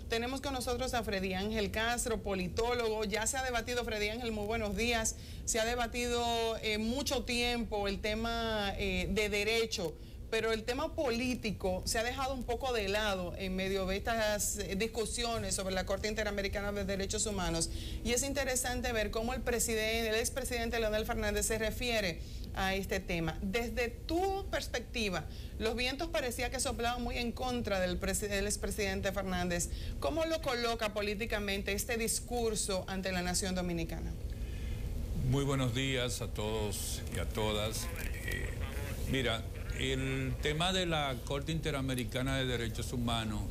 Tenemos con nosotros a Freddy Ángel Castro, politólogo. Ya se ha debatido, Freddy Ángel, muy buenos días. Se ha debatido mucho tiempo el tema de derecho, pero el tema político se ha dejado un poco de lado en medio de estas discusiones sobre la Corte Interamericana de Derechos Humanos. Y es interesante ver cómo el expresidente Leonel Fernández se refiere a este tema. Desde tu perspectiva, los vientos parecía que soplaban muy en contra del expresidente Fernández. ¿Cómo lo coloca políticamente este discurso ante la nación dominicana? Muy buenos días a todos y a todas. Mira, el tema de la Corte Interamericana de Derechos Humanos,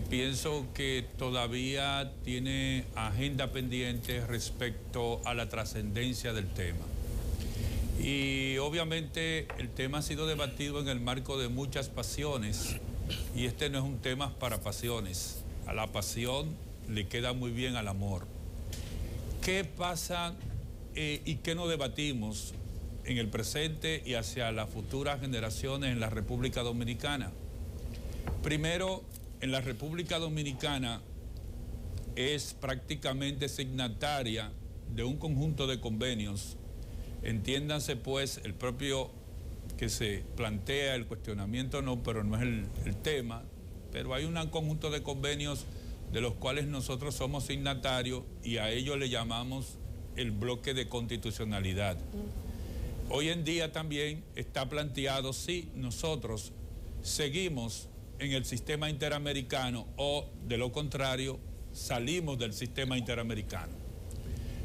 pienso que todavía tiene agenda pendiente respecto a la trascendencia del tema. Y obviamente el tema ha sido debatido en el marco de muchas pasiones, y este no es un tema para pasiones. A la pasión le queda muy bien al amor. ¿Qué pasa y qué no debatimos en el presente y hacia las futuras generaciones en la República Dominicana? Primero, en la República Dominicana es prácticamente signataria de un conjunto de convenios. Entiéndanse pues el propio que se plantea, el cuestionamiento no, pero no es el tema, pero hay un conjunto de convenios de los cuales nosotros somos signatarios y a ellos le llamamos el bloque de constitucionalidad. Hoy en día también está planteado si nosotros seguimos en el sistema interamericano o, de lo contrario, salimos del sistema interamericano.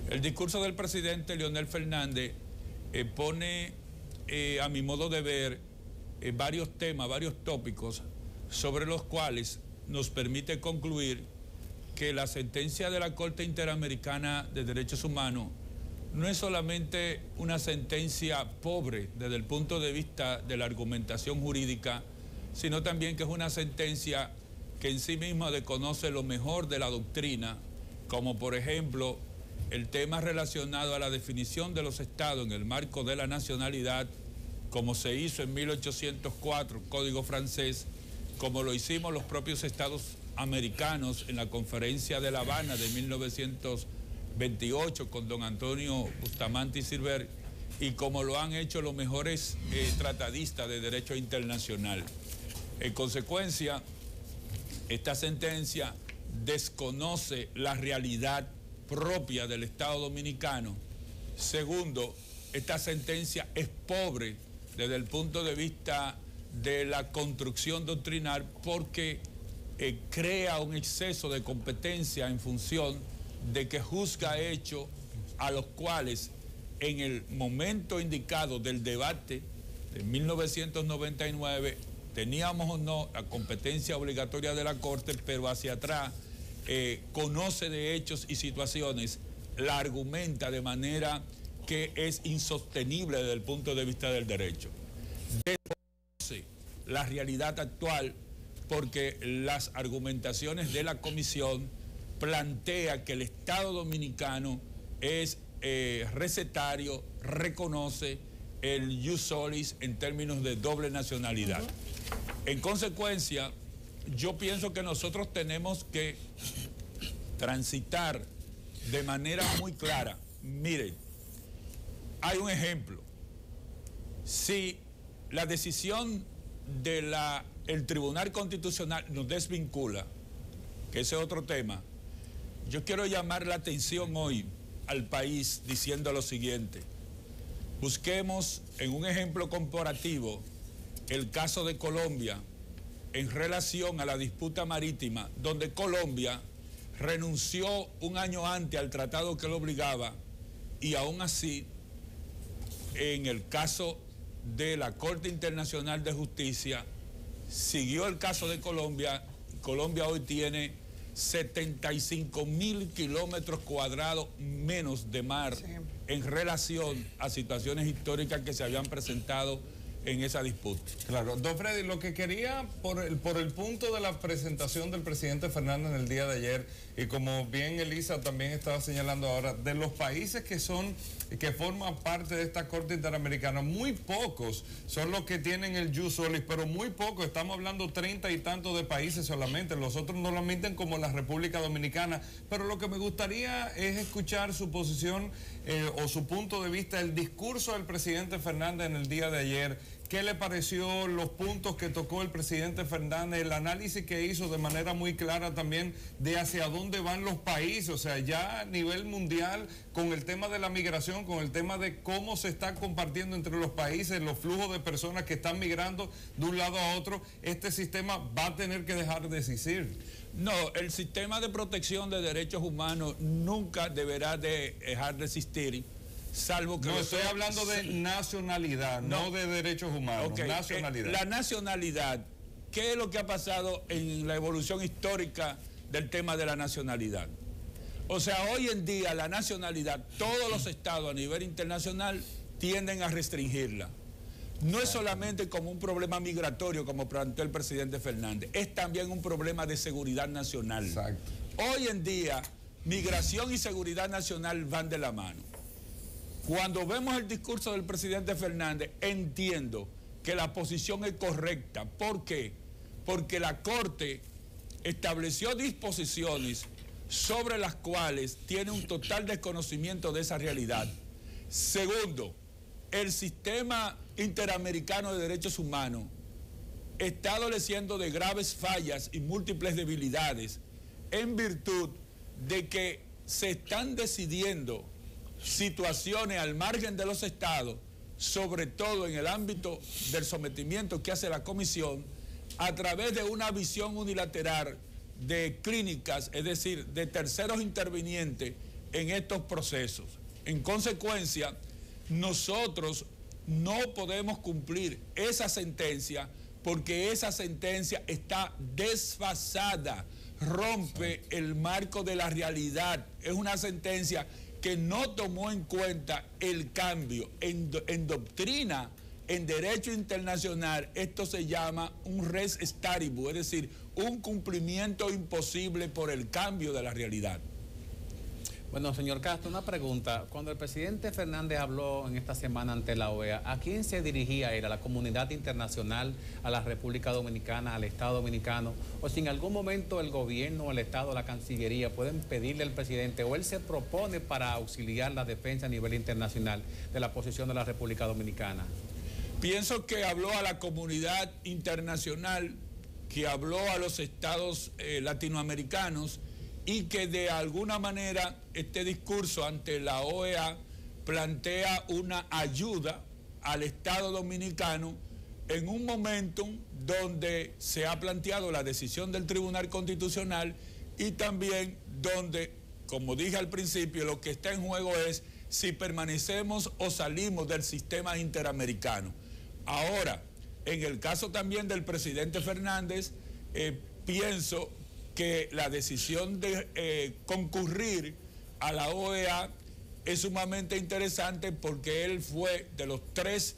El discurso del presidente Leonel Fernández pone, a mi modo de ver, varios temas, varios tópicos sobre los cuales nos permite concluir que la sentencia de la Corte Interamericana de Derechos Humanos no es solamente una sentencia pobre desde el punto de vista de la argumentación jurídica, sino también que es una sentencia que en sí misma desconoce lo mejor de la doctrina, como por ejemplo el tema relacionado a la definición de los estados en el marco de la nacionalidad, como se hizo en 1804, Código francés, como lo hicimos los propios estados americanos en la Conferencia de La Habana de 1928 con don Antonio Bustamante y Silver, y como lo han hecho los mejores tratadistas de derecho internacional. En consecuencia, esta sentencia desconoce la realidad propia del Estado Dominicano. Segundo, esta sentencia es pobre desde el punto de vista de la construcción doctrinal porque crea un exceso de competencia en función de que juzga hechos a los cuales en el momento indicado del debate de 1999 teníamos o no la competencia obligatoria de la Corte, pero hacia atrás conoce de hechos y situaciones, la argumenta de manera que es insostenible desde el punto de vista del derecho. Desconoce la realidad actual porque las argumentaciones de la comisión plantea que el Estado Dominicano es recetario, reconoce el ius solis en términos de doble nacionalidad. En consecuencia, yo pienso que nosotros tenemos que transitar de manera muy clara. Miren, hay un ejemplo. Si la decisión del Tribunal Constitucional nos desvincula, que ese es otro tema, yo quiero llamar la atención hoy al país diciendo lo siguiente. Busquemos en un ejemplo comparativo el caso de Colombia en relación a la disputa marítima, donde Colombia renunció un año antes al tratado que lo obligaba y aún así, en el caso de la Corte Internacional de Justicia, siguió el caso de Colombia. Colombia hoy tiene 75.000 kilómetros cuadrados menos de mar en relación a situaciones históricas que se habían presentado en esa disputa. Claro, don Freddy, lo que quería por el punto de la presentación del presidente Fernández en el día de ayer, y como bien Elisa también estaba señalando ahora, de los países que forman parte de esta Corte Interamericana, muy pocos son los que tienen el jus solis, pero muy pocos, estamos hablando 30 y tantos de países solamente, los otros no lo admiten, como la República Dominicana. Pero lo que me gustaría es escuchar su posición o su punto de vista, el discurso del presidente Fernández en el día de ayer. ¿Qué le pareció los puntos que tocó el presidente Fernández, el análisis que hizo de manera muy clara también de hacia dónde van los países? O sea, ya a nivel mundial, con el tema de la migración, con el tema de cómo se está compartiendo entre los países, los flujos de personas que están migrando de un lado a otro, este sistema va a tener que dejar de existir. No, el sistema de protección de derechos humanos nunca deberá de dejar de existir. Salvo que no, estoy hablando de nacionalidad, no de derechos humanos, okay. Nacionalidad. La nacionalidad, ¿qué es lo que ha pasado en la evolución histórica del tema de la nacionalidad? O sea, hoy en día la nacionalidad, todos los estados a nivel internacional tienden a restringirla. No es solamente como un problema migratorio, como planteó el presidente Fernández, es también un problema de seguridad nacional. Exacto. Hoy en día, migración y seguridad nacional van de la mano. Cuando vemos el discurso del presidente Fernández, entiendo que la posición es correcta. ¿Por qué? Porque la Corte estableció disposiciones sobre las cuales tiene un total desconocimiento de esa realidad. Segundo, el sistema interamericano de derechos humanos está adoleciendo de graves fallas y múltiples debilidades en virtud de que se están decidiendo situaciones al margen de los estados, sobre todo en el ámbito del sometimiento que hace la comisión, a través de una visión unilateral de clínicas, es decir, de terceros intervinientes en estos procesos. En consecuencia, nosotros no podemos cumplir esa sentencia porque esa sentencia está desfasada, rompe el marco de la realidad. Es una sentencia que no tomó en cuenta el cambio en doctrina, en derecho internacional. Esto se llama un res staribus, es decir, un cumplimiento imposible por el cambio de la realidad. Bueno, señor Castro, una pregunta. Cuando el presidente Fernández habló en esta semana ante la OEA, ¿a quién se dirigía él? ¿A la comunidad internacional, a la República Dominicana, al Estado Dominicano? O si en algún momento el gobierno, el Estado, la Cancillería pueden pedirle al presidente o él se propone para auxiliar la defensa a nivel internacional de la posición de la República Dominicana. Pienso que habló a la comunidad internacional, que habló a los estados latinoamericanos, y que de alguna manera este discurso ante la OEA plantea una ayuda al Estado Dominicano en un momentum donde se ha planteado la decisión del Tribunal Constitucional y también donde, como dije al principio, lo que está en juego es si permanecemos o salimos del sistema interamericano. Ahora, en el caso también del presidente Fernández, pienso que la decisión de concurrir a la OEA es sumamente interesante porque él fue de los tres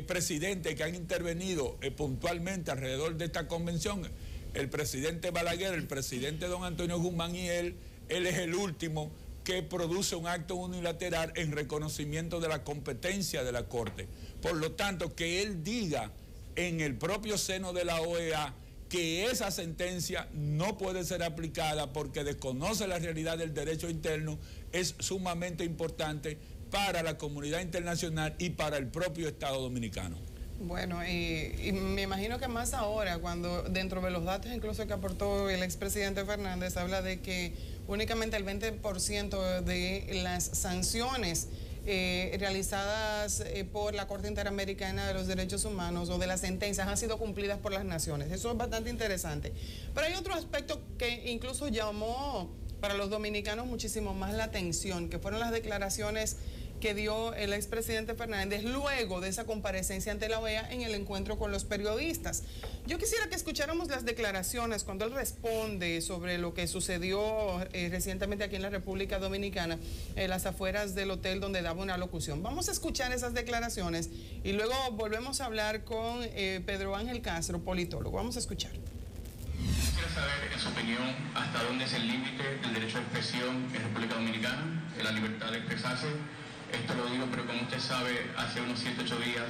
presidentes que han intervenido puntualmente alrededor de esta convención, el presidente Balaguer, el presidente don Antonio Guzmán y él es el último que produce un acto unilateral en reconocimiento de la competencia de la Corte. Por lo tanto, que él diga en el propio seno de la OEA que esa sentencia no puede ser aplicada porque desconoce la realidad del derecho interno, es sumamente importante para la comunidad internacional y para el propio Estado Dominicano. Bueno, y me imagino que más ahora, cuando dentro de los datos incluso que aportó el expresidente Fernández, habla de que únicamente el 20% de las sanciones realizadas por la Corte Interamericana de los Derechos Humanos o de las sentencias han sido cumplidas por las naciones. Eso es bastante interesante. Pero hay otro aspecto que incluso llamó para los dominicanos muchísimo más la atención, que fueron las declaraciones que dio el expresidente Fernández luego de esa comparecencia ante la OEA en el encuentro con los periodistas. Yo quisiera que escucháramos las declaraciones cuando él responde sobre lo que sucedió recientemente aquí en la República Dominicana, en las afueras del hotel donde daba una locución. Vamos a escuchar esas declaraciones y luego volvemos a hablar con Pedro Ángel Castro, politólogo. Vamos a escuchar. Quisiera saber, en su opinión, hasta dónde es el límite del derecho de expresión en República Dominicana, de la libertad de expresarse. Esto lo digo, pero como usted sabe, hace unos 7 u 8 días,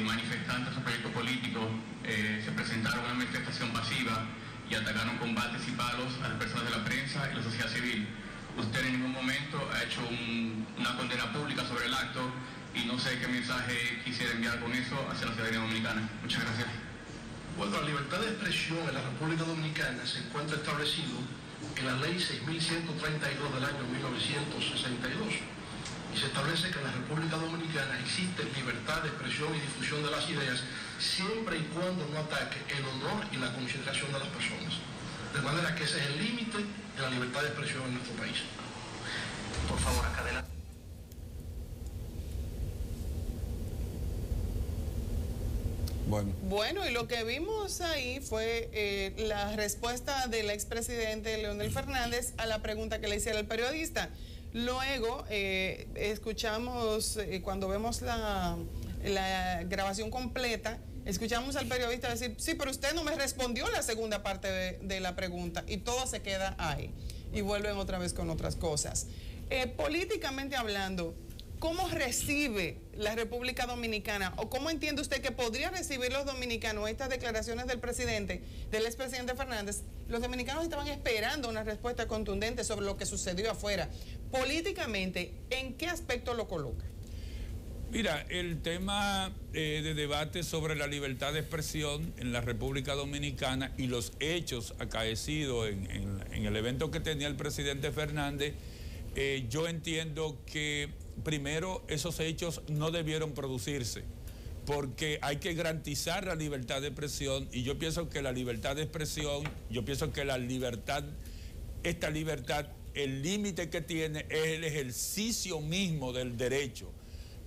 manifestantes o proyectos políticos se presentaron a una manifestación pasiva y atacaron con bates y palos a las personas de la prensa y la sociedad civil. Usted en ningún momento ha hecho una condena pública sobre el acto y no sé qué mensaje quisiera enviar con eso hacia la ciudadanía dominicana. Muchas gracias. Bueno, la libertad de expresión en la República Dominicana se encuentra establecido en la Ley 6.132 del año 1962 y se establece que en la República Dominicana existe libertad de expresión y difusión de las ideas siempre y cuando no ataque el honor y la consideración de las personas. De manera que ese es el límite de la libertad de expresión en nuestro país. Por favor, acá adelante. Bueno, y lo que vimos ahí fue la respuesta del expresidente Leonel Fernández a la pregunta que le hiciera el periodista. Luego, escuchamos, cuando vemos la grabación completa, escuchamos al periodista decir, sí, pero usted no me respondió la segunda parte de la pregunta, y todo se queda ahí. Y vuelven otra vez con otras cosas. Políticamente hablando, ¿cómo recibe la República Dominicana o cómo entiende usted que podría recibir los dominicanos estas declaraciones del presidente, del expresidente Fernández? Los dominicanos estaban esperando una respuesta contundente sobre lo que sucedió afuera. Políticamente, ¿en qué aspecto lo coloca? Mira, el tema de debate sobre la libertad de expresión en la República Dominicana y los hechos acaecidos en el evento que tenía el presidente Fernández, yo entiendo que primero esos hechos no debieron producirse porque hay que garantizar la libertad de expresión y yo pienso que la libertad de expresión, esta libertad, el límite que tiene es el ejercicio mismo del derecho.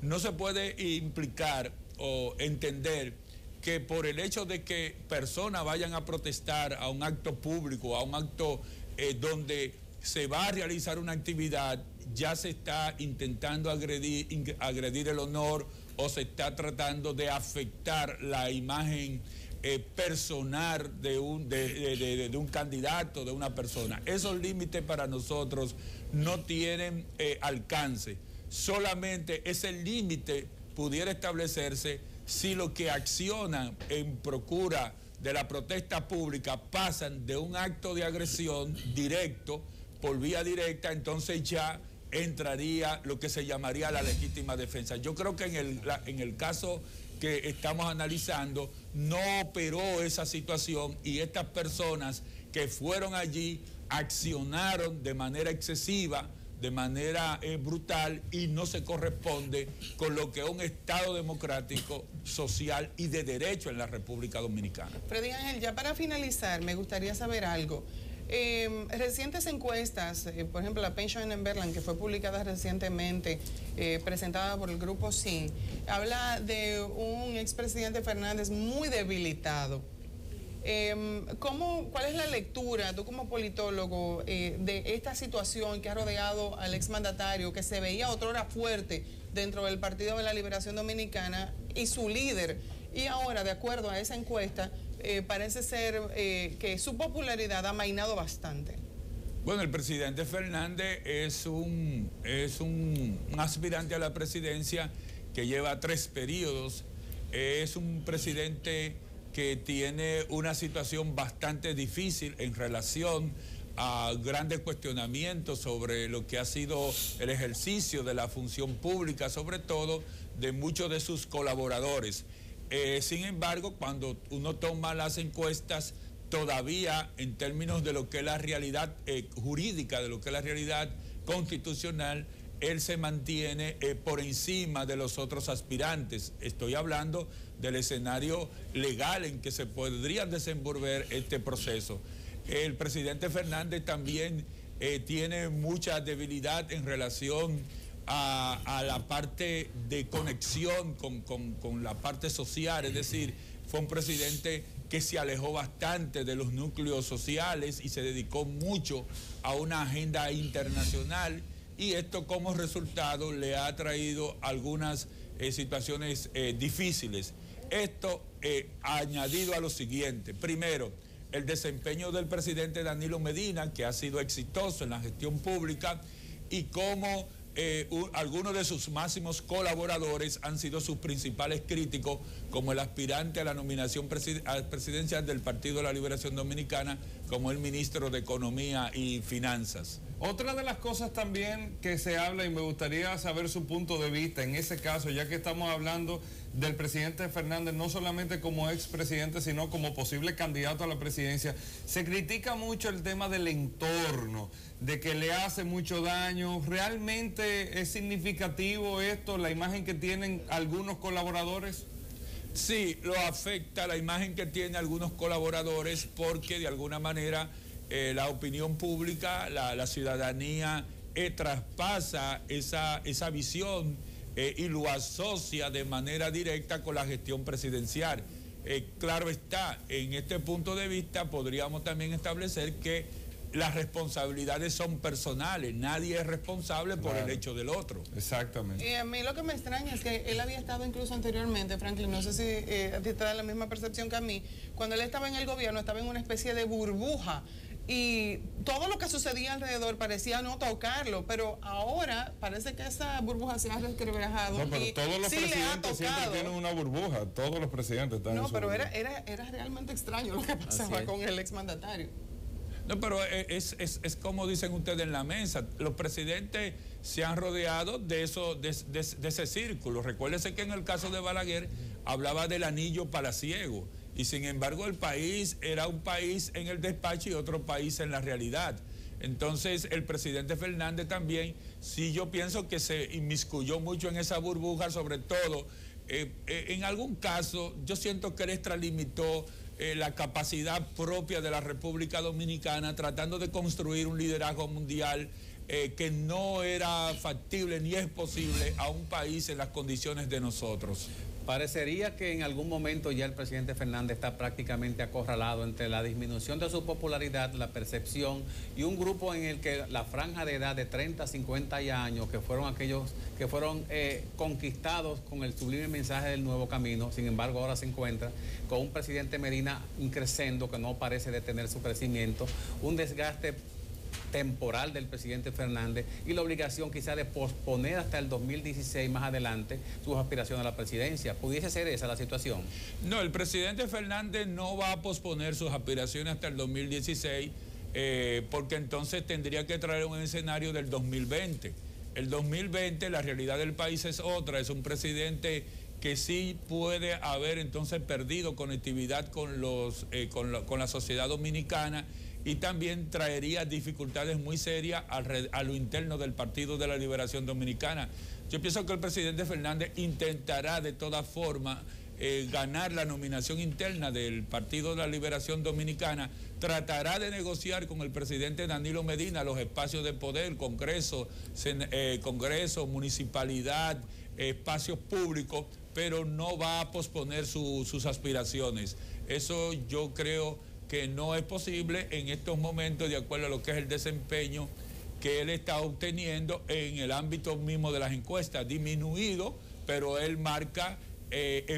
No se puede implicar o entender que por el hecho de que personas vayan a protestar a un acto público, a un acto donde se va a realizar una actividad, ya se está intentando agredir el honor o se está tratando de afectar la imagen personal de un candidato, de una persona. Esos límites para nosotros no tienen alcance. Solamente ese límite pudiera establecerse si los que accionan en procura de la protesta pública pasan de un acto de agresión directo, por vía directa, entonces ya entraría lo que se llamaría la legítima defensa. Yo creo que en el caso que estamos analizando no operó esa situación y estas personas que fueron allí accionaron de manera excesiva, de manera brutal y no se corresponde con lo que es un Estado democrático, social y de derecho en la República Dominicana. Freddy Ángel, ya para finalizar, me gustaría saber algo. Recientes encuestas, por ejemplo la Pension in Berlin, que fue publicada recientemente, presentada por el grupo SIN, habla de un expresidente Fernández muy debilitado. ¿Cuál es la lectura, tú como politólogo, de esta situación que ha rodeado al exmandatario, que se veía otrora fuerte dentro del Partido de la Liberación Dominicana y su líder? Y ahora, de acuerdo a esa encuesta, parece ser que su popularidad ha mainado bastante. Bueno, el presidente Fernández es un aspirante a la presidencia que lleva 3 periodos. Es un presidente que tiene una situación bastante difícil en relación a grandes cuestionamientos sobre lo que ha sido el ejercicio de la función pública, sobre todo de muchos de sus colaboradores. Sin embargo, cuando uno toma las encuestas, todavía en términos de lo que es la realidad jurídica, de lo que es la realidad constitucional, él se mantiene por encima de los otros aspirantes. Estoy hablando del escenario legal en que se podría desenvolver este proceso. El presidente Fernández también tiene mucha debilidad en relación a la parte de conexión con la parte social, es decir, fue un presidente que se alejó bastante de los núcleos sociales y se dedicó mucho a una agenda internacional, y esto como resultado le ha traído algunas situaciones difíciles. Esto añadido a lo siguiente: primero, el desempeño del presidente Danilo Medina, que ha sido exitoso en la gestión pública, y cómo algunos de sus máximos colaboradores han sido sus principales críticos, como el aspirante a la nominación presidencial del Partido de la Liberación Dominicana, como el ministro de Economía y Finanzas. Otra de las cosas también que se habla, y me gustaría saber su punto de vista en ese caso, ya que estamos hablando del presidente Fernández, no solamente como expresidente, sino como posible candidato a la presidencia, se critica mucho el tema del entorno, de que le hace mucho daño. ¿Realmente es significativo esto, la imagen que tienen algunos colaboradores? Sí, lo afecta la imagen que tienen algunos colaboradores, porque de alguna manera la opinión pública, la ciudadanía traspasa esa visión y lo asocia de manera directa con la gestión presidencial. Claro está, en este punto de vista podríamos también establecer que las responsabilidades son personales, nadie es responsable por el hecho del otro. Exactamente. A mí lo que me extraña es que él había estado incluso anteriormente, Franklin, no sé si a ti te da la misma percepción que a mí, cuando él estaba en el gobierno estaba en una especie de burbuja, y todo lo que sucedía alrededor parecía no tocarlo, pero ahora parece que esa burbuja se ha resquebrajado. No, pero todos los presidentes siempre tienen una burbuja, todos los presidentes están en su burbuja. Era realmente extraño lo que pasaba con el exmandatario. No, pero es como dicen ustedes en la mesa, los presidentes se han rodeado de ese círculo. Recuérdense que en el caso de Balaguer hablaba del anillo palaciego, y sin embargo el país era un país en el despacho y otro país en la realidad. Entonces el presidente Fernández también, sí, yo pienso que se inmiscuyó mucho en esa burbuja, sobre todo en algún caso yo siento que él extralimitó la capacidad propia de la República Dominicana, tratando de construir un liderazgo mundial que no era factible ni es posible a un país en las condiciones de nosotros. Parecería que en algún momento ya el presidente Fernández está prácticamente acorralado entre la disminución de su popularidad, la percepción, y un grupo en el que la franja de edad de 30 a 50 años, que fueron aquellos que fueron conquistados con el sublime mensaje del nuevo camino, sin embargo ahora se encuentra con un presidente Medina increscendo que no parece detener su crecimiento, un desgaste temporal del presidente Fernández y la obligación quizá de posponer hasta el 2016 más adelante sus aspiraciones a la presidencia. ¿Pudiese ser esa la situación? No, el presidente Fernández no va a posponer sus aspiraciones hasta el 2016 porque entonces tendría que traer un escenario del 2020. El 2020 la realidad del país es otra, es un presidente que sí puede haber entonces perdido conectividad con la sociedad dominicana, y también traería dificultades muy serias a lo interno del Partido de la Liberación Dominicana. Yo pienso que el presidente Fernández intentará de todas formas ganar la nominación interna del Partido de la Liberación Dominicana, tratará de negociar con el presidente Danilo Medina los espacios de poder, Congreso, municipalidad, espacios públicos, pero no va a posponer sus aspiraciones. Eso yo creo que no es posible en estos momentos, de acuerdo a lo que es el desempeño que él está obteniendo en el ámbito mismo de las encuestas, disminuido, pero él marca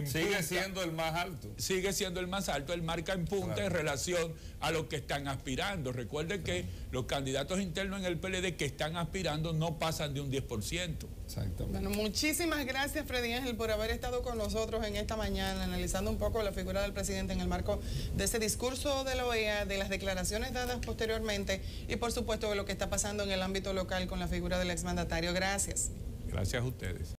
sigue siendo el más alto. Sigue siendo el más alto, él marca en punta en relación a lo que están aspirando. Recuerden que los candidatos internos en el PLD que están aspirando no pasan de un 10%. Exactamente. Bueno, muchísimas gracias, Freddy Ángel, por haber estado con nosotros en esta mañana, analizando un poco la figura del presidente en el marco de ese discurso de la OEA, de las declaraciones dadas posteriormente y, por supuesto, de lo que está pasando en el ámbito local con la figura del exmandatario. Gracias. Gracias a ustedes.